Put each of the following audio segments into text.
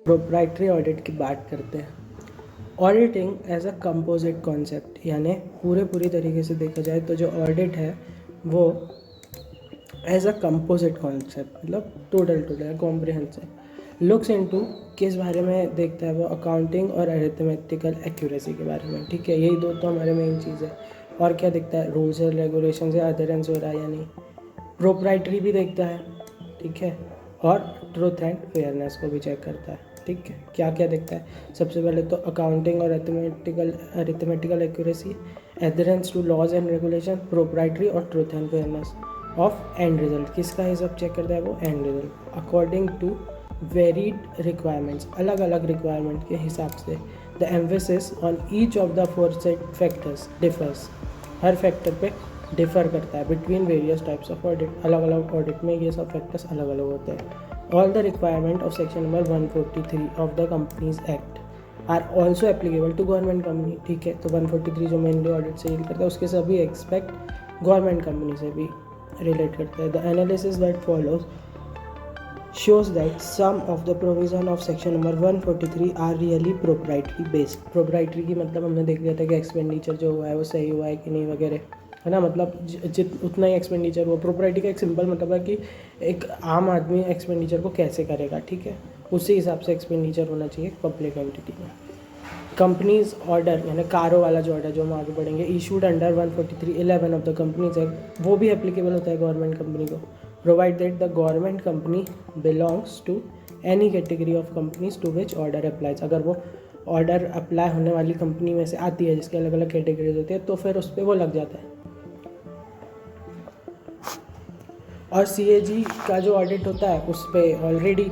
Proprietary audit की बात करते हैं। Auditing as a composite concept, यानी पूरी तरीके से देखा जाए तो जो ऑडिट है वो एज अ कंपोजिट कॉन्सेप्ट, मतलब टोटल कॉम्प्रिहेंसिव लुक्स इनटू, किस बारे में देखता है वो, अकाउंटिंग और अरिथमेटिकल एक्यूरेसी के बारे में। ठीक है, यही दो तो हमारे मेन चीज़ है। और क्या देखता है, रूल्स एंड रेगुलेशन से अधेरेंस हो रहा है या नहीं। प्रोप्राइटरी भी देखता है, ठीक है, और ट्रूथ एंड फेयरनेस को भी चेक करता है। ठीक है, क्या क्या देखता है, सबसे पहले तो अकाउंटिंग और arithmetical accuracy, adherence to laws and regulation, proprietary और truth and fairness of end result. किसका ये सब चेक करता है वो, end result, according to varied requirements, अलग अलग रिक्वायरमेंट के हिसाब से। The emphasis on each of the four set factors differs, हर फैक्टर पे डिफर करता है between various types of audit, अलग अलग ऑडिट में ये सब फैक्टर्स अलग अलग होते हैं। All the requirement of section number 143 of the companies act are also applicable to government company. ठीक है, तो 143 जो मेनली ऑडिट से डील करता है उसके सभी एक्सपेक्ट गवर्नमेंट कंपनी से भी रिलेट करता है। The analysis that follows shows that some of the provision of section number 143 are really proprietary based। proprietary की मतलब हमने देख लिया था कि एक्सपेंडिचर जो हुआ है वो सही हुआ है कि नहीं वगैरह, है ना, मतलब उतना ही एक्सपेंडिचर हुआ। प्रोप्राइटरी का एक सिंपल मतलब है कि एक आम आदमी एक्सपेंडिचर को कैसे करेगा, ठीक है, उसी हिसाब से एक्सपेंडिचर होना चाहिए पब्लिक एंटिटी में। कंपनीज ऑर्डर, यानी कारों वाला जो ऑर्डर जो हम आगे बढ़ेंगे, issued under 143(11) of the companies act, वो भी एप्लीकेबल होता है गवर्नमेंट कंपनी को। Provide that the government company belongs to any category of companies to which order applies. अगर वो ऑर्डर अप्लाई होने वाली कंपनी में से आती है जिसके अलग अलग कैटेगरीज होती है तो फिर उस पर वो लग जाता है। और CAG का जो ऑडिट होता है उस पर ऑलरेडी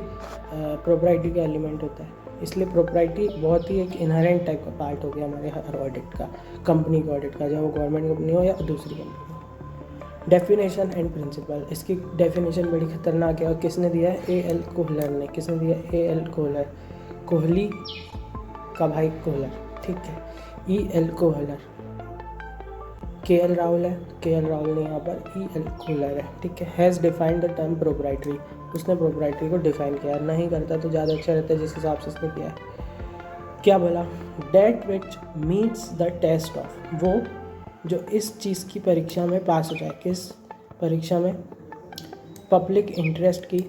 प्रोप्राइटरी का एलिमेंट होता है, इसलिए प्रोप्राइटरी बहुत ही एक इनहेरेंट टाइप का पार्ट हो गया हमारे हर ऑडिट का, कंपनी के ऑडिट का, चाहे वो गवर्नमेंट कंपनी हो या दूसरी कंपनी हो। डेफिनेशन एंड प्रिंसिपल, इसकी डेफिनेशन बड़ी खतरनाक है और किसने दिया है, A.L. कोहलर ने। किसने दिया, A.L. कोहलर, कोहली का भाई कोहलर, ठीक है, E.L. कोहलर। K.L. राहुल है, K.L. राहुल ने यहाँ पर E.L. कोहलर है, ठीक है। Has defined the term proprietary, उसने प्रोप्राइटरी को डिफाइन किया है, नहीं करता तो ज़्यादा अच्छा रहता है जिस हिसाब से उसने किया है। क्या बोला, that which meets the test of, वो जो इस चीज़ की परीक्षा में पास हो जाए, किस परीक्षा में, पब्लिक इंटरेस्ट की,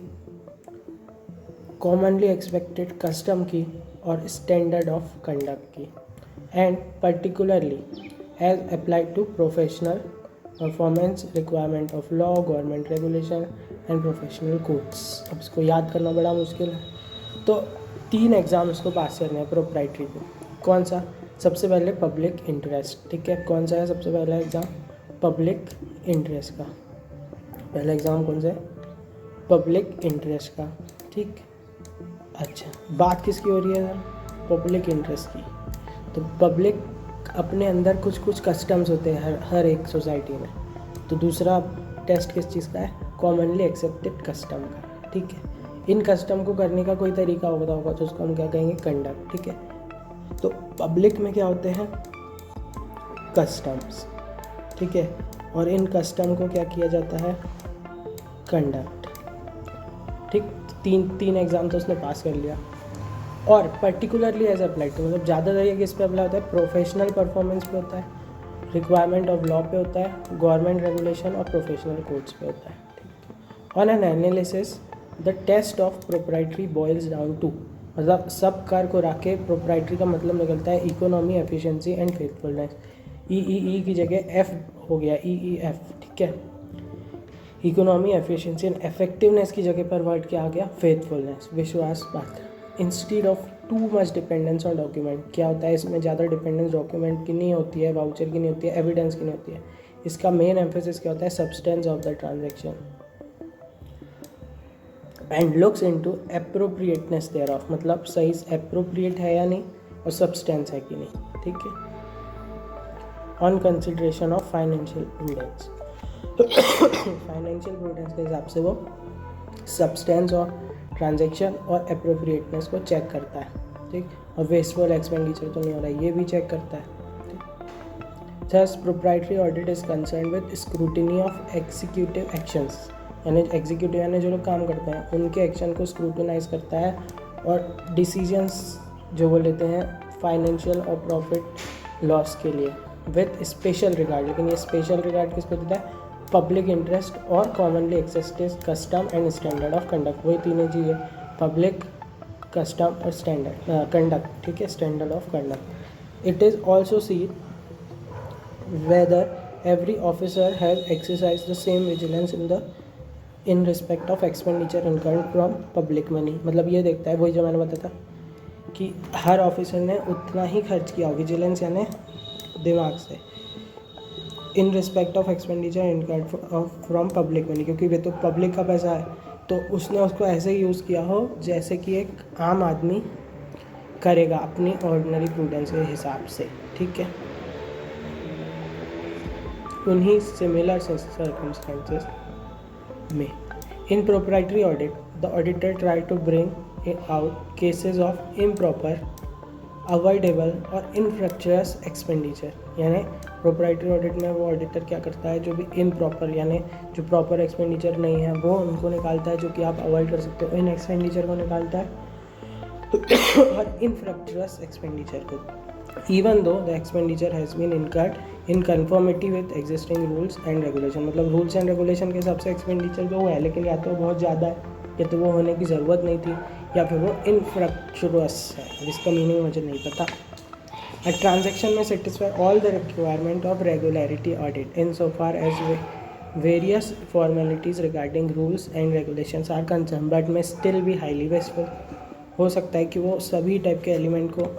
कॉमनली एक्सपेक्टेड कस्टम की और स्टैंडर्ड ऑफ कंडक्ट की, and particularly as applied to professional performance requirement of law, government regulation and professional codes. अब इसको याद करना बड़ा मुश्किल है, तो 3 एग्ज़ाम इसको पास करने हैं प्रोप्राइटरी को। कौन सा, सबसे पहले पब्लिक इंटरेस्ट, ठीक है, कौन सा है सबसे पहला एग्ज़ाम, पब्लिक इंटरेस्ट का। पहला एग्ज़ाम कौन सा है, पब्लिक इंटरेस्ट का, ठीक। अच्छा, बात किसकी हो रही है सर, पब्लिक इंटरेस्ट की। तो पब्लिक अपने अंदर कुछ कस्टम्स होते हैं हर एक सोसाइटी में, तो दूसरा टेस्ट किस चीज़ का है, कॉमनली एक्सेप्टेड कस्टम का, ठीक है। इन कस्टम को करने का कोई तरीका होगा तो उसको हम क्या कहेंगे, कंडक्ट, ठीक है। तो पब्लिक में क्या होते हैं, कस्टम्स, ठीक है, और इन कस्टम को क्या किया जाता है, कंडक्ट, ठीक। तीन एग्जाम तो उसने पास कर लिया। और पर्टिकुलरली एज अप्लाइड टू, मतलब ज़्यादातर ये किस पे अप्लाई होता है, प्रोफेशनल परफॉर्मेंस पे होता है, रिक्वायरमेंट ऑफ लॉ पे होता है, गवर्नमेंट रेगुलेशन और प्रोफेशनल कोड्स पे होता है, ठीक। On an analysis the test of proprietary boils down to, मतलब सब कार को रख के प्रोप्राइटरी का मतलब निकलता है इकोनॉमी, एफिशिएंसी एंड फेथफुलनेस। ई की जगह एफ हो गया, EEF, ठीक है। इकोनॉमी, एफिशिएंसी एंड इफेक्टिवनेस की जगह पर वर्ड क्या आ गया, फेथफुलनेस, विश्वास पात्र। Instead of too much dependence on document, क्या होता है इसमें, ज़्यादा डिपेंडेंस डॉक्यूमेंट की नहीं होती है, वाउचर की नहीं होती है, एविडेंस की नहीं होती है। इसका मेन एम्फेसिस क्या होता है, substance of the transaction, and looks into appropriateness thereof, मतलब सही एप्रोप्रिएट है या नहीं और सब्सटेंस है कि नहीं, ठीक है। On consideration of financial prudence, financial prudence के हिसाब से वो सब्सटेंस और ट्रांजैक्शन और एप्रोप्रिएटनेस को चेक करता है, ठीक। और वेस्टफुल एक्सपेंडिचर तो नहीं हो रहा है, ये भी चेक करता है, ठीक। Thus proprietary audit is concern with scrutiny of executive actions, यानी एग्जीक्यूटिव यानी जो लोग काम करते हैं उनके एक्शन को स्क्रूटिनाइज करता है और डिसीजंस जो वो लेते हैं फाइनेंशियल और प्रॉफिट लॉस के लिए विथ स्पेशल रिगार्ड। लेकिन ये स्पेशल रिगार्ड किसको देता है? पब्लिक इंटरेस्ट और commonly accepted custom and standard of conduct. वही तीनों चीज़ें, पब्लिक, कस्टम और स्टैंडर्ड कंडक्ट, ठीक है, standard of conduct. It is also see whether every officer has exercised the same vigilance in respect of expenditure incurred from public money। मतलब ये देखता है, वही जो मैंने बताया था कि हर ऑफिसर ने उतना ही खर्च किया, विजिलेंस यानी दिमाग से, इन respect of expenditure incurred from public money, क्योंकि वे तो पब्लिक का पैसा है, तो उसने उसको ऐसे यूज़ किया हो जैसे कि एक आम आदमी करेगा अपनी ऑर्डिनरी प्रूडेंस के हिसाब से, ठीक है। उन्हीं सिमिलर सर्कमस्टेंसेस में in proprietary audit the auditor try to bring out cases of improper, avoidable और इनफ्रक्चुअस एक्सपेंडिचर। यानी प्रोप्राइटरी ऑडिट में वो ऑडिटर क्या करता है, जो भी इम्प्रॉपर यानी जो प्रॉपर एक्सपेंडिचर नहीं है वो उनको निकालता है, जो कि आप अवॉइड कर सकते हो, इन एक्सपेंडिचर को निकालता है और इनफ्रक्चुअस एक्सपेंडिचर को, even though the expenditure has been incurred in conformity with existing rules and regulation। मतलब रूल्स एंड रेगुलेशन के हिसाब से एक्सपेंडिचर तो हुआ है, लेकिन या तो बहुत ज़्यादा है या तो वो होने की ज़रूरत नहीं थी या फिर वो इनफ्रक्चुअस है, जिसका मीनिंग मुझे नहीं पता। A transaction may satisfy all the requirement of regularity audit insofar as various formalities regarding rules and regulations are concerned, but may still be highly wasteful। हो सकता है कि वो सभी टाइप के एलिमेंट को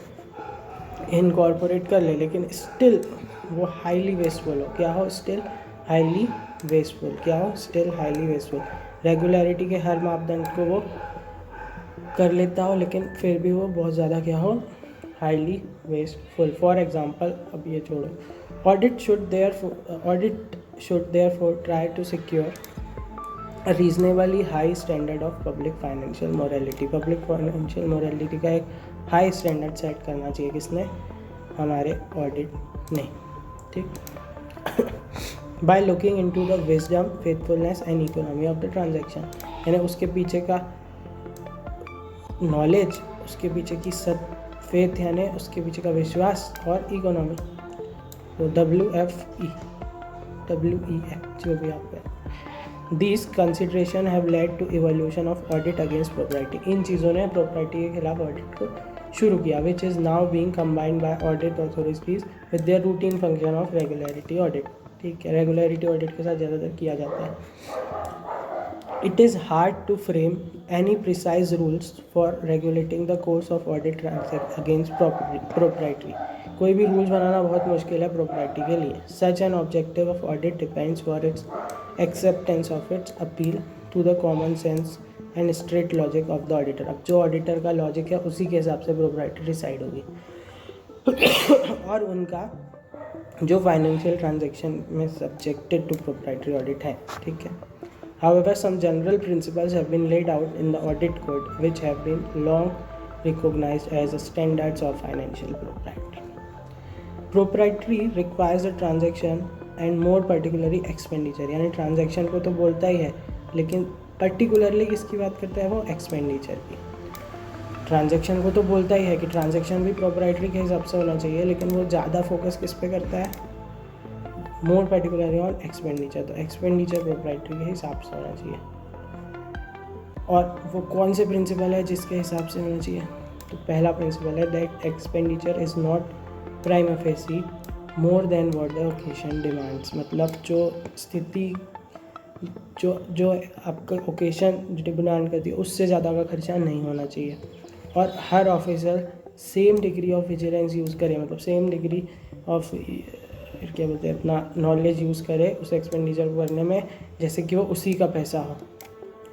इनकॉर्पोरेट कर ले, लेकिन स्टिल वो हाईली वेस्टफुल हो। क्या हो? Still highly wasteful. क्या हो? Still highly wasteful. रेगुलरिटी के हर मापदंड को वो कर लेता हो, लेकिन फिर भी वो बहुत ज़्यादा क्या हो? Highly wasteful. फॉर एग्जांपल, अब ये छोड़ो, audit should therefore try to secure a reasonably high standard of public financial morality। Public financial morality का एक हाई स्टैंडर्ड सेट करना चाहिए, किसने? हमारे ऑडिट ने, ठीक। By looking into the wisdom, faithfulness and economy of the transaction. यानी उसके पीछे का नॉलेज, उसके पीछे की फेथ यानी उसके पीछे का विश्वास, और इकोनॉमी, तो WFE जो भी आपका। These consideration have led to evolution of audit against propriety। इन चीज़ों ने propriety के खिलाफ ऑडिट को शुरू किया, which is now being combined by audit authorities with their routine function of regularity audit। ठीक है, regularity audit के साथ ज़्यादातर किया जाता है। It is hard to frame any precise rules for regulating the course of audit transaction against propriety। कोई भी रूल्स बनाना बहुत मुश्किल है propriety के लिए। Such an objective of audit depends for its acceptance of its appeal to the common sense and straight logic of the auditor। अब जो auditor का लॉजिक है उसी के हिसाब से propriety डिसाइड होगी और उनका जो फाइनेंशियल ट्रांजैक्शन में सब्जेक्टेड टू proprietary ऑडिट है, ठीक है। However, some general principles have been laid out in the audit code which have been long recognized as standards of financial propriety। Proprietary requires the transaction and more particularly expenditure। यानी transaction को तो बोलता ही है, लेकिन particularly किसकी बात करता है वो? एक्सपेंडिचर की। ट्रांजैक्शन को तो बोलता ही है कि ट्रांजैक्शन भी प्रोप्राइटरी के हिसाब से होना चाहिए, लेकिन वो ज़्यादा फोकस किस पे करता है? मोर पर्टिकुलरली ऑन एक्सपेंडिचर। तो एक्सपेंडिचर प्रोप्राइटरी के हिसाब से होना चाहिए। और वो कौन से प्रिंसिपल है जिसके हिसाब से होना चाहिए? तो पहला प्रिंसिपल है that expenditure is not prima facie more than what the occasion demands. मतलब जो स्थिति जो आपका ओकेशन डिमांड करती है उससे ज़्यादा का खर्चा नहीं होना चाहिए। और हर officer same degree of vigilance use करे, मतलब सेम डिग्री ऑफ क्या बोलते हैं अपना नॉलेज यूज़ करे उस एक्सपेंडिचर को करने में, जैसे कि वो उसी का पैसा हो,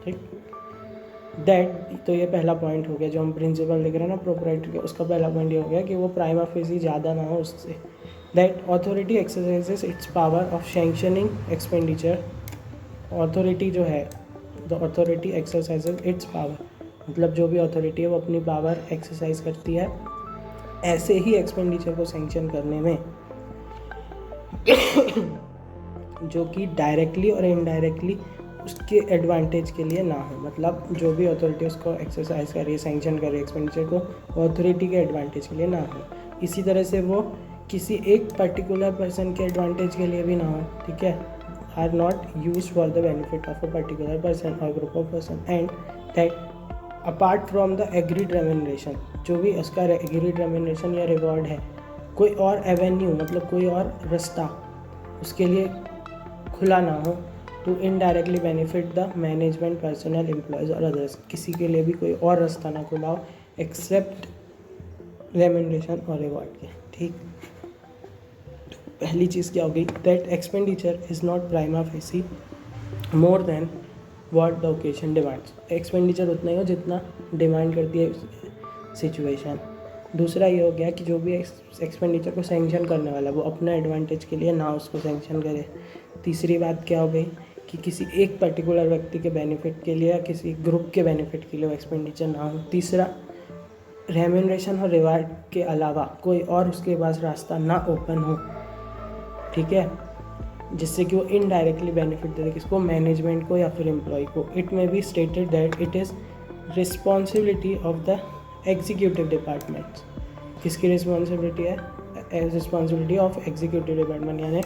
ठीक। तो ये पहला पॉइंट हो गया जो हम प्रिंसिपल देख रहे हैं ना प्रोप्राइटरी का, उसका पहला पॉइंट ये हो गया कि वो प्राइमा फेसी ज़्यादा ना हो उससे। That authority exercises it's power of sanctioning expenditure. Authority जो है, the authority exercises it's power, मतलब जो भी अथॉरिटी है वो अपनी पावर एक्सरसाइज करती है ऐसे ही एक्सपेंडिचर को सैंक्शन करने में जो कि डायरेक्टली और इनडायरेक्टली उसके एडवांटेज के लिए ना हो, मतलब जो भी अथॉरिटी उसको एक्सरसाइज कर रही है, सैंक्शन कर रही है एक्सपेंडिचर को, वो अथॉरिटी के एडवांटेज के लिए ना हो। इसी तरह से वो किसी एक पर्टिकुलर पर्सन के एडवांटेज के लिए भी ना हो, ठीक है, are not use for the benefit of a particular person और group of person, and that apart from the agreed remuneration, जो भी उसका एग्रीड रेम्यूनरेशन या रिवॉर्ड है, कोई और एवेन्यू मतलब कोई और रास्ता उसके लिए खुला ना हो to indirectly benefit the management, personnel, employees और अदर्स, किसी के लिए भी कोई और रास्ता ना खुला हो एक्सेप्ट रेम्यूनरेशन और रिवॉर्ड के, ठीक। तो पहली चीज़ क्या होगी, that expenditure is not prima facie more than what the occasion demands, expenditure उतना ही हो जितना डिमांड करती है सिचुएशन। दूसरा ये हो गया कि जो भी एक्सपेंडिचर को सैंक्शन करने वाला वो अपना एडवांटेज के लिए ना उसको सैंक्शन करे। तीसरी बात क्या हो गई कि किसी एक पर्टिकुलर व्यक्ति के बेनिफिट के लिए या किसी ग्रुप के बेनिफिट के लिए वो एक्सपेंडिचर ना हो। तीसरा, रेम्यूनरेशन और रिवार्ड के अलावा कोई और उसके पास रास्ता ना ओपन हो, ठीक है, जिससे कि वो इनडायरेक्टली बेनिफिट दे किसको, मैनेजमेंट को या फिर एम्प्लॉय को। It may be stated that it is responsibility of the executive department, किसकी रिस्पॉन्सिबिलिटी है, रिस्पॉन्सिबिलिटी ऑफ एग्जीक्यूटिव डिपार्टमेंट, यानी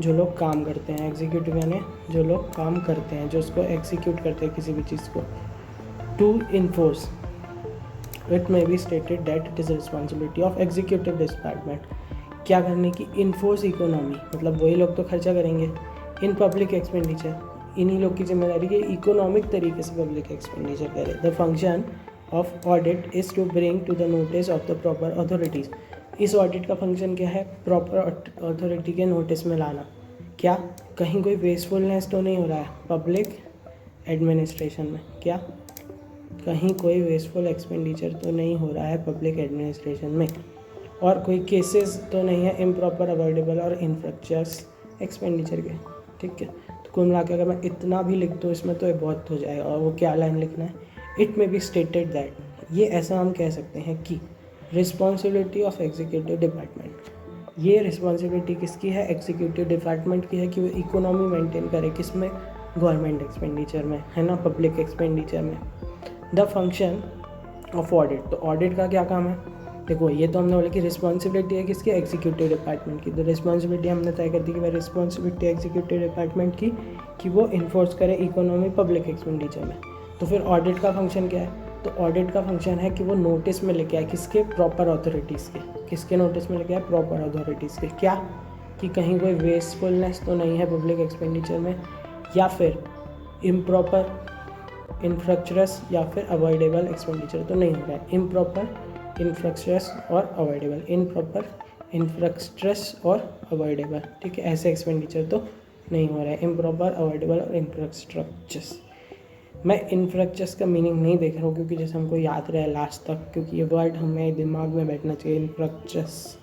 जो लोग काम करते हैं, एग्जीक्यूटिव यानी जो लोग काम करते हैं, जो उसको एग्जीक्यूट करते हैं किसी भी चीज़ को, to enforce. It may be stated that it is responsibility of executive department, क्या करने की, इन्फोर्स इकोनॉमी, मतलब वही लोग तो खर्चा करेंगे, इन पब्लिक एक्सपेंडिचर, इन्हीं लोग की जिम्मेदारी है इकोनॉमिक तरीके से पब्लिक एक्सपेंडिचर करे। The function of audit is to bring to the notice of the proper authorities, इस ऑडिट का फंक्शन क्या है, प्रॉपर अथॉरिटी के नोटिस में लाना, क्या कहीं कोई वेस्टफुलनेस तो नहीं हो रहा है पब्लिक एडमिनिस्ट्रेशन में, क्या कहीं कोई वेस्टफुल एक्सपेंडिचर तो नहीं हो रहा है पब्लिक एडमिनिस्ट्रेशन में, और कोई केसेस तो नहीं है इम्प्रॉपर, अवॉइडेबल और इन्फ्रक्चर्स एक्सपेंडिचर के, ठीक है। तो कुल मिला के अगर मैं इतना भी लिख दूँ इसमें तो ये बहुत हो जाएगा। और वो क्या लाइन लिखना है, it may be stated that, ये ऐसा हम कह सकते हैं कि रिस्पॉन्सिबिलिटी ऑफ एग्जीक्यूटिव डिपार्टमेंट, ये रिस्पॉन्सिबिलिटी किसकी है, एग्जीक्यूटिव डिपार्टमेंट की है कि वो इकोनॉमी मेंटेन करे, किसमें, गवर्नमेंट एक्सपेंडिचर में, है ना, पब्लिक एक्सपेंडिचर में। द फंक्शन ऑफ ऑडिट, तो ऑडिट का क्या काम है, देखो ये तो हमने बोला कि रिस्पॉन्सिबिलिटी है किसकी, एग्जीक्यूटिव डिपार्टमेंट की, तो रिस्पॉन्सिबिलिटी हमने तय कर दी कि मैं रिस्पॉन्सिबिलिटी एग्जीक्यूटिव डिपार्टमेंट की कि वो इन्फोर्स करे इकोनॉमी पब्लिक एक्सपेंडिचर में। तो फिर ऑडिट का फंक्शन क्या है, तो ऑडिट का फंक्शन है कि वो नोटिस में लेके आए किसके, प्रॉपर अथॉरिटीज़ के, किसके नोटिस में लेके आए, प्रॉपर अथॉरिटीज़ के, क्या कि कहीं कोई वेस्टफुलनेस तो नहीं है पब्लिक एक्सपेंडिचर में, या फिर इम्प्रॉपर, इन्फ्रक्चरस या फिर अवॉइडेबल एक्सपेंडिचर तो नहीं हो रहा है, इम्प्रॉपर, इन्फ्रक्चरस और अवॉइडेबल, इम्प्रॉपर, इन्फ्रक्चरस और अवॉइडेबल, ठीक है, ऐसे एक्सपेंडिचर तो नहीं हो रहा है, इम्प्रॉपर, अवॉइडेबल और इन्फ्रास्ट्रक्चर्स। मैं इन्फ्रक्चर्स का मीनिंग नहीं देख रहा हूँ क्योंकि जैसे हमको याद रहे लास्ट तक, क्योंकि ये वर्ड हमें दिमाग में बैठना चाहिए, इन्फ्रक्चर्स,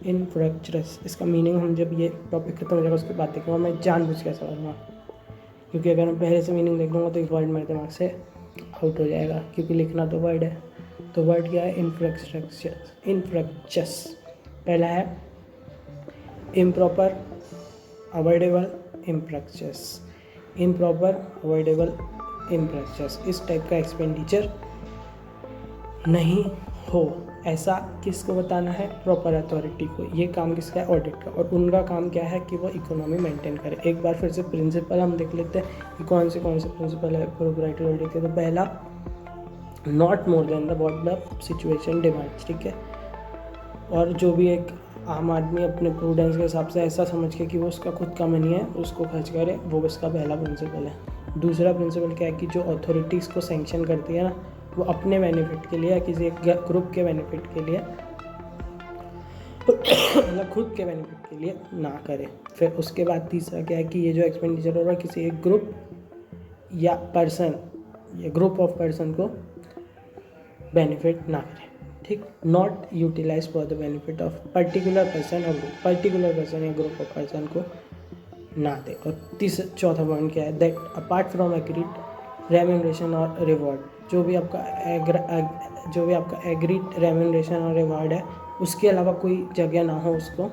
इन्फ्रक्चरस, इसका मीनिंग हम जब ये टॉपिक खत्म हो जाएगा उसके बाद देखूँगा, मैं जानबूझ के समझूँगा, क्योंकि अगर मैं पहले से मीनिंग देख लूँगा तो एक वर्ड मेरे दिमाग से आउट हो जाएगा, क्योंकि लिखना तो वर्ड है। तो वर्ड क्या है, इन्फ्रास्ट्रक्चर, इन्फ्रक्चर्स। पहला है इम्प्रॉपर, अवॉइडेबल, इन्फ्रक्चर्स, इम्प्रॉपर, अवॉइडेबल, इन्फ्रक्चर्स, इस टाइप का एक्सपेंडिचर नहीं हो, ऐसा किसको बताना है, प्रॉपर अथॉरिटी को। ये काम किसका है, ऑडिट का, और उनका काम क्या है कि वो इकोनॉमी मेंटेन करे। एक बार फिर से प्रिंसिपल हम देख लेते हैं कि कौन से प्रिंसिपल है प्रोप्राइटरी ऑडिट के। तो पहला, not more than the what the situation demands, ठीक है, और जो भी एक आम आदमी अपने प्रूडेंस के हिसाब से ऐसा समझ के कि वो उसका खुद का मनी है उसको खर्च करे, वो उसका पहला प्रिंसिपल है। दूसरा प्रिंसिपल क्या है कि जो अथॉरिटीज़ को सैंक्शन करती है ना, वो अपने बेनिफिट के लिए या किसी एक ग्रुप के बेनिफिट के लिए मतलब खुद के बेनिफिट के लिए ना करे। फिर उसके बाद तीसरा क्या है कि ये जो एक्सपेंडिचर हो रहा है किसी एक ग्रुप या पर्सन या ग्रुप ऑफ पर्सन को बेनिफिट ना करे, ठीक, not utilise for the benefit of particular person और ग्रुप, पर्टिकुलर पर्सन या ग्रुप ऑफ पर्सन को ना दे। और चौथा पॉइंट क्या है, that apart from agreed remuneration और रिवॉर्ड, जो भी आपका एग्रीड रेम्यूनरेशन और रिवॉर्ड है उसके अलावा कोई जगह ना हो उसको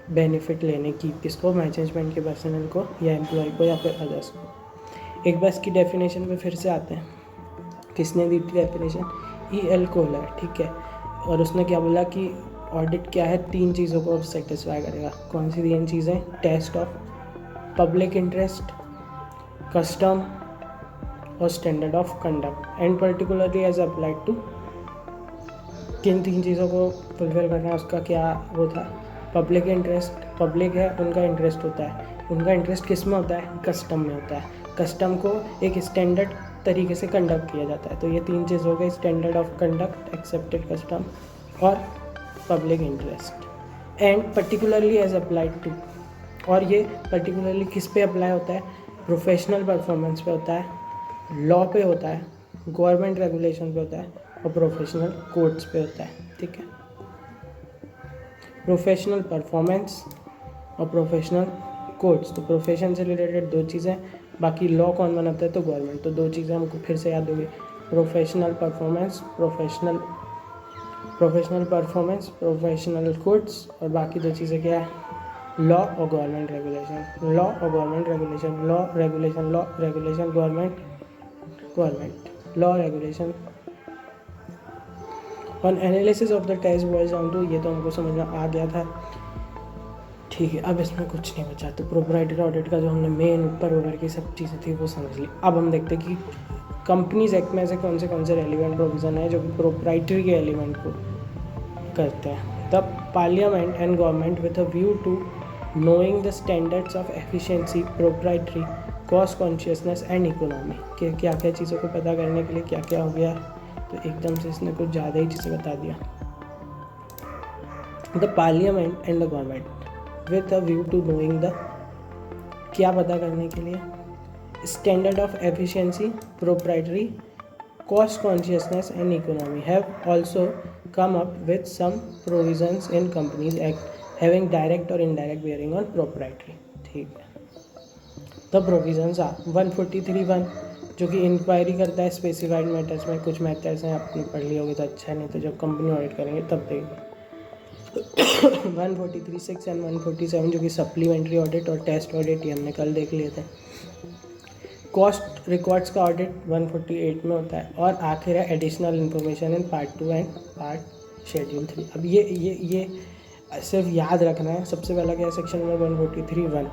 बेनिफिट लेने की, किसको, मैनेजमेंट के पर्सनल को या एम्प्लॉय को या फिर अदर्स को। एक बार इसकी डेफिनेशन पे फिर से आते हैं। किसने दी थी डेफिनेशन? E.L. कोहलर, ठीक है। और उसने क्या बोला कि ऑडिट क्या है, 3 चीज़ों को सेटिस्फाई करेगा। कौन सी 3 चीज़ें? Test of public interest, custom और standard of conduct, and particularly as applied to. किन 3 चीज़ों को फुलफिल करना है, उसका क्या वो था? पब्लिक इंटरेस्ट, पब्लिक है उनका इंटरेस्ट होता है, उनका इंटरेस्ट किस में होता है? कस्टम में होता है। कस्टम को एक स्टैंडर्ड तरीके से कंडक्ट किया जाता है। तो ये 3 चीज़ हो गई, standard of conduct, accepted custom और public interest, and particularly as applied to. और ये पर्टिकुलरली किस पे अप्लाई होता है? प्रोफेशनल परफॉर्मेंस पे होता है, लॉ पे होता है, गवर्नमेंट रेगुलेशन पे होता है और प्रोफेशनल कोड्स पे होता है, ठीक है। प्रोफेशनल परफॉर्मेंस और प्रोफेशनल कोड्स, तो प्रोफेशन से रिलेटेड 2 चीज़ें, बाकी लॉ कौन बनाता है? तो गवर्नमेंट। तो 2 चीज़ें हमको फिर से याद होगी, professional performance, professional performance, professional codes, और बाकी 2 चीज़ें क्या है? लॉ और गवर्नमेंट रेगुलेशन, लॉ और government regulation, law regulation, law regulation, government, law regulation. On analysis of the test boils down to, ये तो हमको समझ में आ गया था, ठीक है। अब इसमें कुछ नहीं बचा, तो प्रोप्राइटरी ऑडिट का जो हमने मेन ऊपर की सब चीज़ें थी वो समझ ली। अब हम देखते हैं कि कंपनीज एक्ट में ऐसे कौन से रेलिवेंट प्रोविज़न है जो कि प्रोप्राइटरी के एलिमेंट को करते हैं। The parliament and government with a view to knowing the standards of efficiency, proprietary, cost consciousness and economy, के क्या क्या चीज़ों को पता करने के लिए क्या क्या हो गया। तो एकदम से इसने कुछ ज़्यादा ही चीज़ें बता दिया। The parliament and the government with a view to knowing the, क्या पता करने के लिए? Standard of efficiency, proprietary, cost consciousness and economy have also come up with some provisions in Companies Act having direct or indirect bearing on proprietary, ठीक है। The provisions are 143(1) जो कि inquiry करता है स्पेसिफाइड मैटर्स में। कुछ matters हैं आपने पढ़ ली होगी तो अच्छा, नहीं तो जब कंपनी ऑडिट करेंगे तब देखेंगे। 143(6) एंड 147 जो कि सप्लीमेंट्री ऑडिट और टेस्ट ऑडिट, ये हमने कल देख लिए थे। कॉस्ट रिकॉर्ड्स का ऑडिट 148 में होता है। और आखिर है additional information in part 2 and part schedule 3। अब ये सिर्फ याद रखना है। सबसे पहला क्या है? Section number 143(1)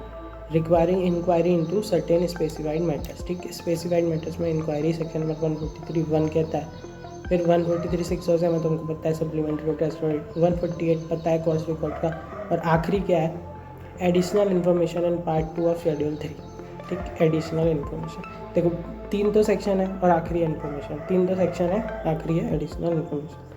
requiring inquiry into certain specified matters, ठीक है। स्पेसिफाइड मैटर्स में इंक्वायरी सेक्शन नंबर 143(1) कहता है। फिर 143(6) से हमें तुमको पता है सप्लीमेंट्री टेस्ट ऑडिट, 148 पता है कॉस्ट रिकॉर्ड का, और आखिरी क्या है? Additional information in part 2 of schedule 3, ठीक। एडिशनल इन्फॉर्मेशन, देखो 3 तो सेक्शन है और आखिरी इन्फॉर्मेशन, 3 तो सेक्शन है, आखिरी है additional information.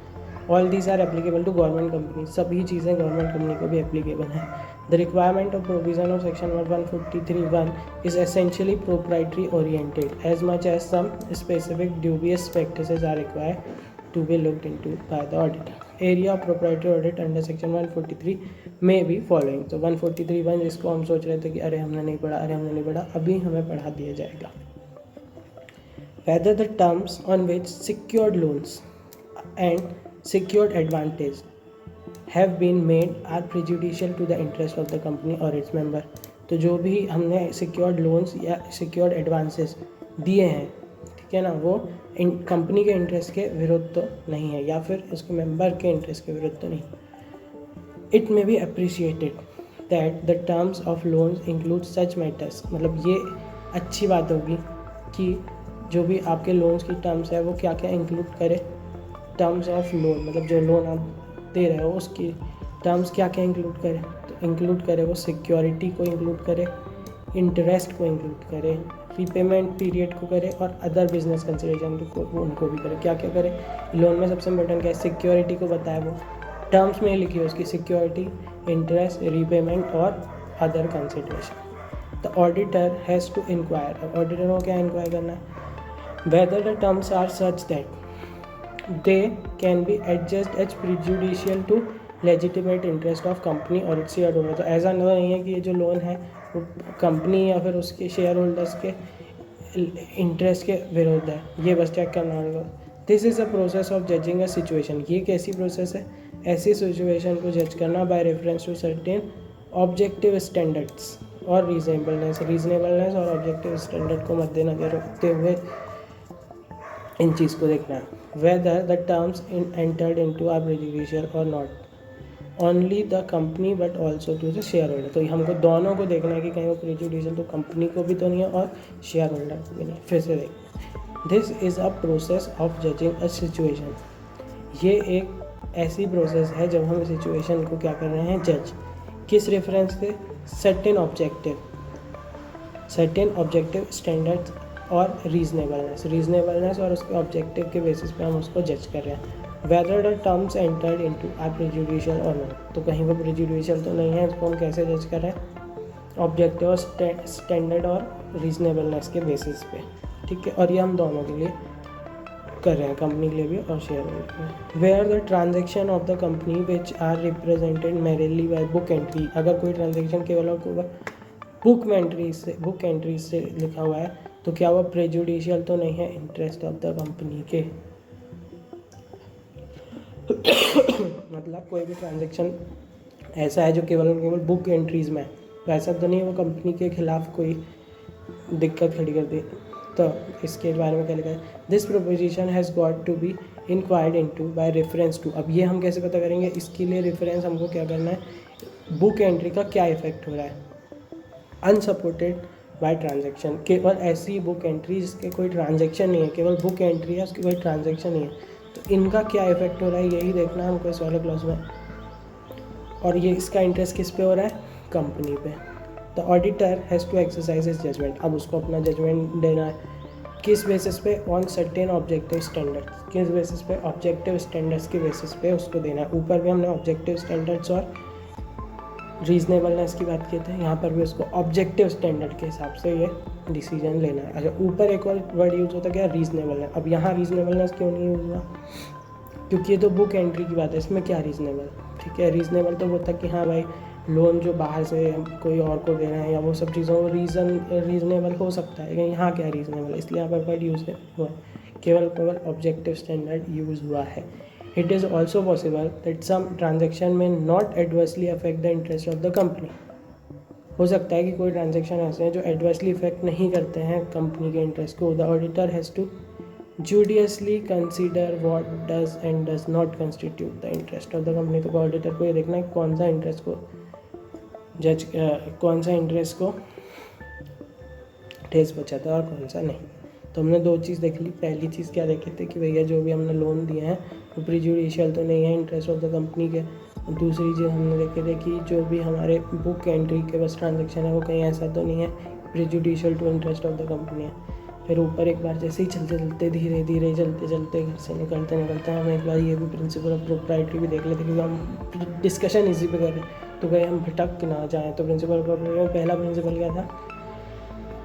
All these are applicable to government company, सभी चीज़ें गवर्नमेंट कंपनी को भी एप्लीकेबल है। The requirement of provision of section 143(1) is essentially proprietary oriented as much as some specific dubious practices are required to be looked into by the auditor. Area of proprietary audit under section 143 may be following. तो 143(1) जिसको हम सोच रहे थे कि अरे हमने नहीं पढ़ा, अभी हमें पढ़ा दिया जाएगा। Whether the terms on which secured loans and secured advantage have been made are prejudicial to the interest of the company or its member. तो जो भी हमने secured loans या secured advances दिए हैं, ठीक है ना, वो कंपनी के इंटरेस्ट के विरुद्ध तो नहीं है या फिर उसके मेंबर के इंटरेस्ट के विरुद्ध तो नहीं। It may be appreciated that the terms of loans include such matters, मतलब ये अच्छी बात होगी कि जो भी आपके लोन्स की टर्म्स है वो क्या क्या इंक्लूड करे। टर्म्स ऑफ लोन मतलब जो लोन आप दे रहे हो उसकी टर्म्स क्या क्या इंक्लूड करे, तो इंक्लूड करे वो सिक्योरिटी को इंक्लूड करे, इंटरेस्ट को इंक्लूड करे, रीपेमेंट पीरियड को करे और अदर बिजनेस कंसिडरेशन को उनको भी करे। क्या क्या करे? लोन में सबसे इम्पोर्टेंट क्या है? सिक्योरिटी को बताया, वो टर्म्स में ही लिखी है उसकी, सिक्योरिटी, इंटरेस्ट, रीपेमेंट और other consideration. The auditor has to inquire, अब ऑडिटर को क्या इंक्वायर करना है? Whether the terms are such that they can be adjust as prejudicial to legitimate interest of company और इट्स शेयर होल्डर। तो ऐसा नहीं है कि ये जो लोन है वो कंपनी या फिर उसके शेयर होल्डर्स के इंटरेस्ट के विरुद्ध है, ये बस चेक करना होगा। This is a process of judging a situation, ये कैसी प्रोसेस है? ऐसी सिचुएशन को जज करना by reference to certain objective standards, और रीजनेबलनेस और ऑब्जेक्टिव स्टैंडर्ड को मद्देनजर रखते हुए इन चीज़ को देखना है। Whether the terms entered into are prejudicial और not only the company but also to the share holder. तो हमको दोनों को देखना है कि कहीं वो प्रेजुडिशियल तो कंपनी को भी तो नहीं है और शेयर होल्डर को भी नहीं। फिर से देखें, this is a process of judging a situation. ये एक ऐसी प्रोसेस है जब हम सिचुएशन को क्या कर रहे हैं, जज। किस रेफरेंस से? सर्टेन ऑब्जेक्टिव स्टैंडर्ड्स और रीजनेबलनेस और उसके ऑब्जेक्टिव के बेसिस पे हम उसको जज कर रहे हैं। Whether the terms entered into are prejudicial और नॉट, तो कहीं वो प्रेजुडिशियल तो नहीं है, इसको हम कैसे जज कर रहे हैं? ऑब्जेक्टिव स्टैंडर्ड और रीजनेबलनेस के बेसिस पे, ठीक है। और ये हम दोनों के लिए कर रहे हैं, कंपनी के लिए भी और शेयर होल्डर के लिए। Where the transaction of the company which are represented merely by book entry, अगर कोई ट्रांजेक्शन केवल बुक एंट्री से लिखा हुआ है तो क्या वह प्रेजुडिशियल तो नहीं है इंटरेस्ट ऑफ द कंपनी के। मतलब कोई भी ट्रांजेक्शन ऐसा है जो केवल बुक एंट्रीज में है, तो ऐसा तो नहीं है वो कंपनी के खिलाफ कोई दिक्कत खड़ी कर दी। तो इसके बारे में क्या लिखा है? This proposition has got to be inquired into by reference to. अब ये हम कैसे पता करेंगे? इसके लिए रेफरेंस हमको क्या करना है, बुक एंट्री का क्या इफेक्ट हो रहा है। अनसपोर्टेड बाय ट्रांजेक्शन, केवल ऐसी बुक एंट्री जिसके कोई ट्रांजेक्शन नहीं है, केवल बुक एंट्री है उसकी कोई ट्रांजेक्शन नहीं है, तो इनका क्या इफेक्ट हो रहा है यही देखना है हमको इस वाले क्लॉज में। और ये इसका इंटरेस्ट किस पे हो रहा है? कंपनी पे। The auditor has to exercise his judgement, अब उसको अपना जजमेंट देना है। किस बेसिस पे? ऑन सर्टेन ऑब्जेक्टिव स्टैंडर्ड्स, किस बेसिस पे? ऑब्जेक्टिव स्टैंडर्ड्स के बेसिस पे उसको देना है। ऊपर भी हमने ऑब्जेक्टिव स्टैंडर्ड्स और रीजनेबलनेस की बात की थी, यहाँ पर भी उसको ऑब्जेक्टिव स्टैंडर्ड के हिसाब से ये डिसीजन लेना है। अच्छा, ऊपर एक और वर्ड यूज़ होता है क्या? रीजनेबलनेस। अब यहाँ रीजनेबलनेस क्यों नहीं यूज़ हुआ? क्योंकि ये तो बुक एंट्री की बात है, इसमें क्या रीजनेबल, ठीक है। रीजनेबल तो वो था कि हाँ भाई लोन जो बाहर से कोई और को देना है या वो सब चीज़ों को रीजनेबल हो सकता है, लेकिन यहाँ क्या रीजनेबल, इसलिए यहाँ पर वर्ड यूज़ हुआ, केवल ऑब्जेक्टिव स्टैंडर्ड यूज़ हुआ है। It is also possible that some transaction may not adversely affect the interest of the company. हो सकता है कि कोई ट्रांजेक्शन ऐसे हैं जो एडवर्सली इफेक्ट नहीं करते हैं कंपनी के इंटरेस्ट को। The auditor has to judiciously consider what does and does not constitute the interest of the company। तो ऑडिटर को ये देखना है कौन सा इंटरेस्ट को ठेस पहुंचाता है और कौन सा नहीं। तो हमने दो चीज़ देख ली। पहली चीज़ क्या देखे थे कि भैया जो भी हमने लोन दिए हैं वो प्रेजुडिशियल तो नहीं है इंटरेस्ट ऑफ द कंपनी के। और दूसरी चीज़ हमने देखे थे कि जो भी हमारे बुक एंट्री के बस ट्रांजेक्शन है वो कहीं ऐसा तो नहीं है prejudicial to interest of the company है। फिर ऊपर एक बार जैसे ही चलते धीरे धीरे चलते घर से निकलते हम एक बार ये भी प्रिंसिपल ऑफ प्रोप्राइटरी भी देख लेते, क्योंकि हम डिस्कशन इसी पे कर रहे हैं तो कहीं हम भटक ना जाएँ। तो प्रिंसिपल ऑफ प्रोप्राइटरी में पहला प्रिंसिपल क्या था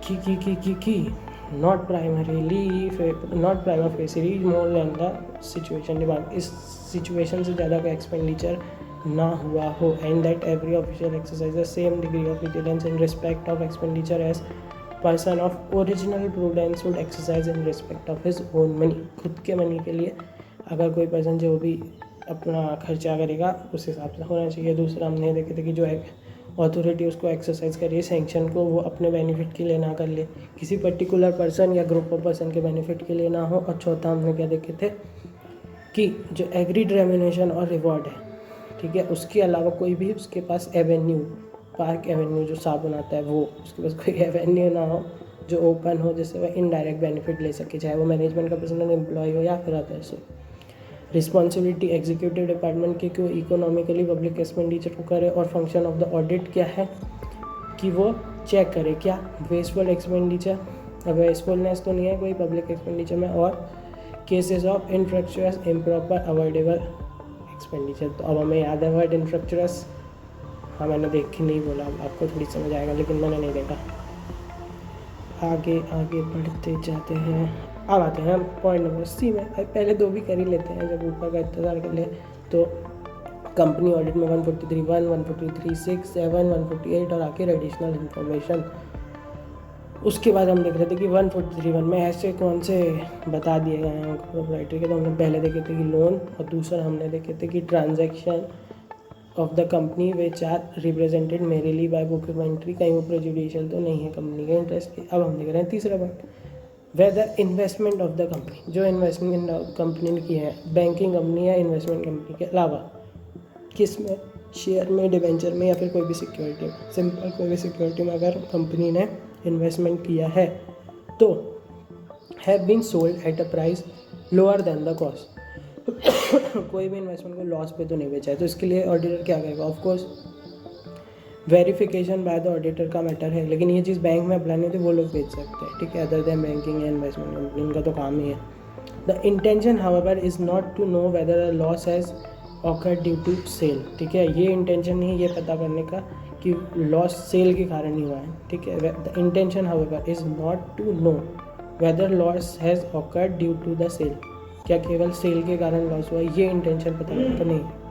कि not prima facie more than the situation demand, इस सिचुएशन से ज़्यादा का एक्सपेंडिचर ना हुआ हो, and that every official exercise the same degree of vigilance in respect of expenditure as person of original prudence would exercise in respect of his own money. खुद के money के लिए अगर कोई पर्सन जो भी अपना खर्चा करेगा उस हिसाब से होना चाहिए। दूसरा हमने देखे थे कि जो अथॉरिटी उसको एक्सरसाइज करिए सैंक्शन को, वो अपने बेनिफिट के लिए ना कर ले, किसी पर्टिकुलर पर्सन या ग्रुप ऑफ पर्सन के बेनिफिट के लिए ना हो। और चौथा हमने क्या देखे थे कि जो एग्रीड रेम्यूनेशन और रिवॉर्ड है, ठीक है, उसके अलावा कोई भी उसके पास एवेन्यू, पार्क एवेन्यू जो साथ बनाता है वो, उसके पास कोई एवेन्यू ना हो जो ओपन हो, जिससे वह इनडायरेक्ट बेनिफिट ले सके, चाहे वो मैनेजमेंट का पर्सनल एम्प्लॉय हो या फिर अदर्स हो। रिस्पॉन्सिबिलिटी एग्जीक्यूटिव डिपार्टमेंट की कि वो इकोनॉमिकली पब्लिक एक्सपेंडिचर को करे, और फंक्शन ऑफ द ऑडिट क्या है कि वो चेक करे क्या वेस्टफुल एक्सपेंडिचर, वेस्टफुलनेस तो नहीं है कोई पब्लिक एक्सपेंडिचर में, और cases of infructuous improper avoidable expenditure. तो अब हमें याद है वर्ड इनफ्रक्चुअस, हाँ मैंने देख के नहीं बोला, आपको थोड़ी समझ आएगा लेकिन मैंने नहीं देखा। आगे बढ़ते जाते हैं। अब आते हैं पॉइंट नंबर सी में। पहले दो भी कर ही लेते हैं, जब ऊपर का इंतज़ार कर ले। तो कंपनी ऑडिट में 143(1), 143(6), 7, 148 और आखिर एडिशनल इंफॉर्मेशन। उसके बाद हम देख रहे थे कि 143(1) में ऐसे कौन से बता दिए गए हैं प्रोप्राइटरी के। तो हमने पहले देखे थे कि लोन, और दूसरा हमने देखे थे कि transaction of the company which are represented merely by book entry, कहीं वो प्रेजुडिशियल तो नहीं है कंपनी के इंटरेस्ट की। अब हम देख रहे हैं तीसरा point, whether investment of the company, जो इन्वेस्टमेंट कंपनी ने की है बैंकिंग कंपनी या इन्वेस्टमेंट कंपनी के अलावा, किस में, शेयर में, डिवेंचर में या फिर कोई भी सिक्योरिटी में, सिंपल कोई भी सिक्योरिटी में अगर कंपनी ने इन्वेस्टमेंट किया है तो have been sold at a price lower than the cost, कोई भी इन्वेस्टमेंट को लॉस पे तो नहीं बेचा है, तो इसके लिए ऑडिटर क्या करेगा, of course verification by the auditor का मैटर है, लेकिन ये चीज़ बैंक में अप्लाई नहीं होती, वो लोग बेच सकते हैं, ठीक है, अदर देन बैंकिंग या इन्वेस्टमेंट कंपनी, इनका तो काम ही है। The intention however is not to know whether a loss has occurred due to sale, ठीक है, ये इंटेंशन नहीं है ये पता करने का कि लॉस सेल के कारण ही हुआ है, ठीक है। The intention however is not to know whether loss has occurred due to the sale, क्या केवल सेल के कारण लॉस हुआ, ये इंटेंशन पता करने का नहीं है।